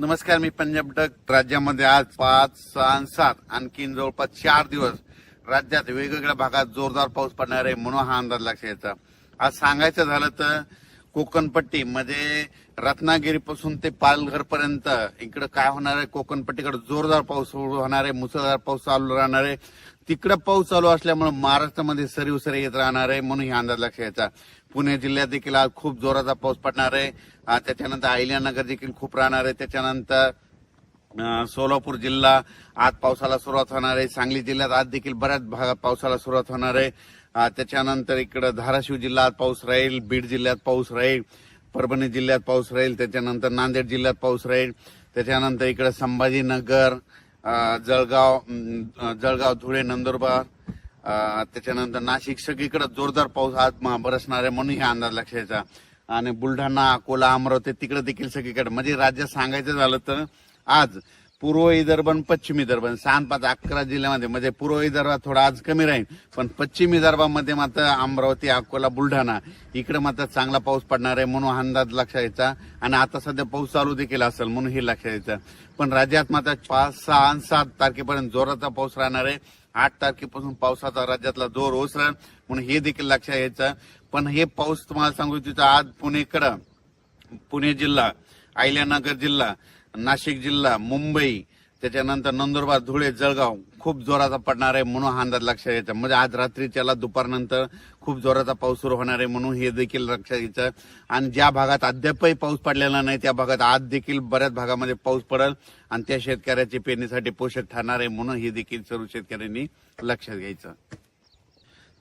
नमस्कार, मी पंजाब डक. राज्यामध्ये आज 5, 6, 7 आणखीन जवळपास 4 दिवस राज्यात वेगवेगळ्या भागात जोरदार पाऊस पडणार आहे म्हणून हा अंदाज लक्षात यायचा. आज सांगायचं झालं तर कोकणपट्टी म्हणजे रत्नागिरीपासून ते पालघर पर्यंत इकडे काय होणार आहे, कोकणपट्टीकडे जोरदार पाऊस होणार आहे, मुसळधार पाऊस चालू राहणार आहे. तिकडे पाऊस चालू असल्यामुळे महाराष्ट्रामध्ये सरी उसरी येत राहणार आहे म्हणून हा अंदाज लक्षात यायचा. पुणे जिल्ह्यात देखील आज खूप जोराचा पाऊस पडणार आहे. त्याच्यानंतर अहिल्यानगर देखील खूप राहणार आहे. त्याच्यानंतर सोलापूर जिल्हा आज पावसाला सुरुवात होणार आहे. सांगली जिल्ह्यात आज देखील बऱ्याच भागात पावसाला सुरुवात होणार आहे. त्याच्यानंतर इकडे धाराशिव जिल्ह्यात पाऊस राहील, बीड जिल्ह्यात पाऊस राहील, परभणी जिल्ह्यात पाऊस राहील, त्याच्यानंतर नांदेड जिल्ह्यात पाऊस राहील, त्याच्यानंतर इकडे संभाजीनगर, जळगाव, धुळे, नंदुरबार, त्याच्यानंतर नाशिक सगळीकडे जोरदार पाऊस आज बरसणार आहे म्हणून हा अंदाज लक्षात यायचा. आणि बुलढाणा, अकोला, अमरावती तिकडे देखील सगळीकडे म्हणजे राज्यात सांगायचं झालं तर आज पूर्व विदर्भ आणि पश्चिम विदर्भ 6, 5, 11 जिल्ह्यामध्ये म्हणजे पूर्व विदर्भात थोडा आज कमी राहील, पण पश्चिम विदर्भामध्ये मात्र अमरावती, अकोला, बुलढाणा इकडे मात्र चांगला पाऊस पडणार आहे म्हणून अंदाज लक्षात यायचा. आणि आता सध्या पाऊस चालू देखील असेल म्हणून हे लक्षात यायचं. पण राज्यात मात्र 5, 6 आणि 7 तारखेपर्यंत जोराचा पाऊस राहणार आहे. 8 तारखेपासून पावसाचा राज्यातला जोर ओसरेल म्हणून हे देखील लक्षात यायचं. पण हे पाऊस तुम्हाला सांगू इच्छितो, आज पुणे जिल्हा, अहिल्यानगर जिल्हा, नाशिक जिल्हा, मुंबई, त्याच्यानंतर नंदुरबार, धुळे, जळगाव खूप जोराचा पडणार आहे म्हणून हा अंदाज लक्षात यायचा. म्हणजे आज रात्रीच्याला दुपारनंतर खूप जोराचा पाऊस सुरू होणार आहे म्हणून हे देखील लक्षात यायचं. आणि ज्या भागात अद्यापही पाऊस पडलेला नाही त्या भागात आज देखील बऱ्याच भागामध्ये पाऊस पडेल आणि त्या शेतकऱ्याची पेरणीसाठी पोषक ठरणार आहे म्हणून हे देखील सर्व शेतकऱ्यांनी लक्षात घ्यायचं.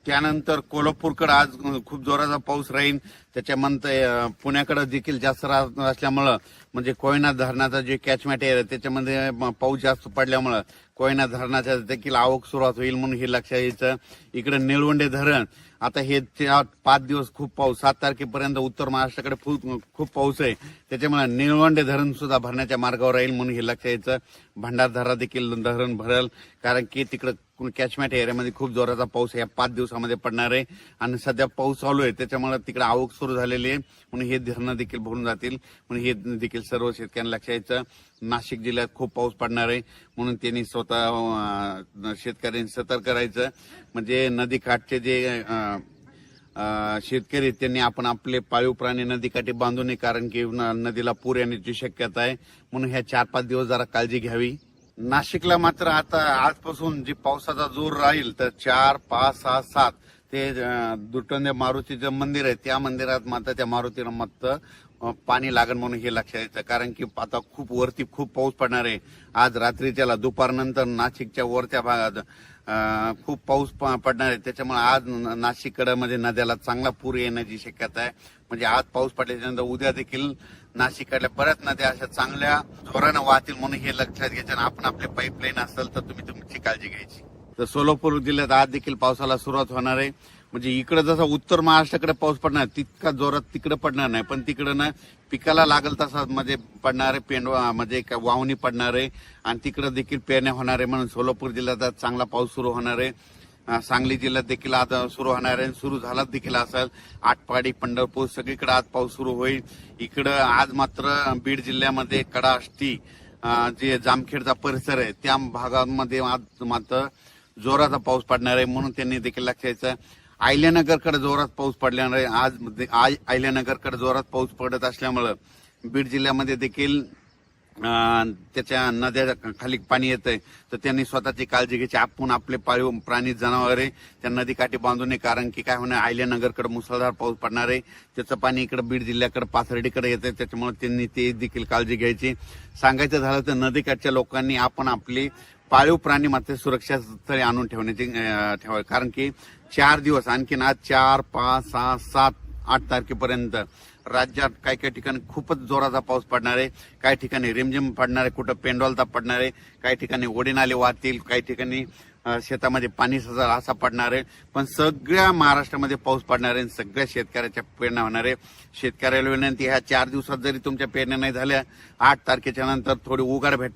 त्यानंतर कोल्हापूरकडे आज खूप जोराचा पाऊस राहील. त्याच्यानंतर पुण्याकडे देखील जास्त असल्यामुळं म्हणजे कोयना धरणाचा जे कॅचमेंट एरिया त्याच्यामध्ये पाऊस जास्त पडल्यामुळं कोयना धरणाच्या देखील आवक सुरुवात होईल म्हणून हे लक्षात यायचं. इकडे निळवंडे धरण आता हे 5 दिवस खूप पाऊस, 7 तारखेपर्यंत उत्तर महाराष्ट्राकडे खूप पाऊस आहे, त्याच्यामुळे निळवंडे धरण सुद्धा भरण्याच्या मार्गावर राहील म्हणून हे लक्षात यायचं. भंडारदरा देखील धरण भरेल कारण की तिकडे कॅचमेंट एरियामध्ये खूप जोराचा पाऊस या 5 दिवसामध्ये पडणार आहे आणि सध्या पाऊस चालू आहे त्याच्यामुळे तिकडे आवक सुरू झालेली आहे म्हणून हे धरणं देखील भरून जातील म्हणून हे देखील सर्व शेतकऱ्यांना लक्षात यायचं. नाशिक जिल्ह्यात खूप पाऊस पडणार आहे म्हणून त्यांनी स्वतः शेतकऱ्यांनी सतर्क करायचं. म्हणजे नदीकाठचे जे शेतकरी त्यांनी आपण आपले पाळीव प्राणी नदीकाठी बांधू नये कारण की नदीला पूर येण्याची शक्यता आहे म्हणून ह्या 4-5 दिवस जरा काळजी घ्यावी. नाशिकला मात्र आता आजपासून जी पावसाचा जोर राहील तर 4, 5, 6, 7 ते दुटंदे मारुतीचं मंदिर आहे त्या मंदिरात मात्र त्या मारुतीला मात्र पाणी लागण म्हणून हे लक्षात यायचं. कारण की आता वरती खूप पाऊस पडणार आहे. आज रात्रीच्याला दुपारनंतर नाशिकच्या वरच्या भागात खूप पाऊस पडणार आहे त्याच्यामुळे आज नाशिककडे म्हणजे नद्याला चांगला पूर येण्याची शक्यता आहे. म्हणजे आज पाऊस पडल्याच्यानंतर उद्या देखील नाशिककडल्या बऱ्याच नद्या अशा चांगल्या जोरानं वाहतील म्हणून हे लक्षात घ्यायचं. आणि आपण आपले पाईपलाईन असेल तर तुम्ही तुमची काळजी घ्यायची. तर सोलापूर जिल्ह्यात आज देखील पावसाला सुरुवात होणार आहे. म्हणजे इकडे जसा उत्तर महाराष्ट्राकडे पाऊस पडणार तितका जोरात तिकडे पडणार नाही पण तिकडे ना पिकाला लागल तसा म्हणजे पडणार आहे, पेंडवा म्हणजे वावणी पडणार आहे आणि तिकडे देखील पेरण्या होणार आहे म्हणून सोलापूर जिल्ह्यात आज चांगला पाऊस सुरू होणार आहे. सांगली जिल्ह्यात देखील आज सुरू होणार आहे, सुरू झाला देखील असेल. आटपाडी, पंढरपूर सगळीकडे आज पाऊस सुरू होईल. इकडं आज मात्र बीड जिल्ह्यामध्ये कडा, आष्टी जे जामखेडचा परिसर आहे त्या भागांमध्ये आज मात्र जोराचा पाऊस पडणार आहे म्हणून त्यांनी देखील लक्षात यायचं. अहिल्यानगरकडे जोरात पाऊस पडल्यामुळे आज अहिल्यानगरकडे जोरात पाऊस पडत असल्यामुळं बीड जिल्ह्यामध्ये देखील त्याच्या नद्या खाली पाणी येतंय तर त्यांनी स्वतःची काळजी घ्यायची. आपण आपले पाळीव प्राणी जनावरे त्या नदीकाठी बांधू नये कारण की काय होणार अहिल्यानगरकडे मुसळधार पाऊस पडणार आहे त्याचं पाणी इकडे बीड जिल्ह्याकडे पाथर्डीकडे येतंय त्याच्यामुळे त्यांनी ते देखील काळजी घ्यायची. सांगायचं झालं तर नदीकाठच्या लोकांनी आपण आपली पाळीव प्राणी मात्र सुरक्षा स्थळी आणून ठेवावे कारण की 4 दिवस आणखीन आज 4, 5, 6, 7, 8 तारखेपर्यंत राज्यात काही काही ठिकाणी खूपच जोराचा पाऊस पडणार आहे. काही ठिकाणी रिमझिम पडणार आहे, कुठं पेंडॉलता पडणार आहे, काही ठिकाणी ओढे नाले वाहतील, काही ठिकाणी शेतामध्ये पाणी सजल असा पडणार आहे. पण सगळ्या महाराष्ट्रामध्ये पाऊस पडणार आहे सगळ्या शेतकऱ्याच्या पेरण्या होणार आहे. शेतकऱ्याला विनंती ह्या 4 दिवसात जरी तुमच्या पेरण्या नाही झाल्या 8 तारखेच्या नंतर थोडी उघाड भेट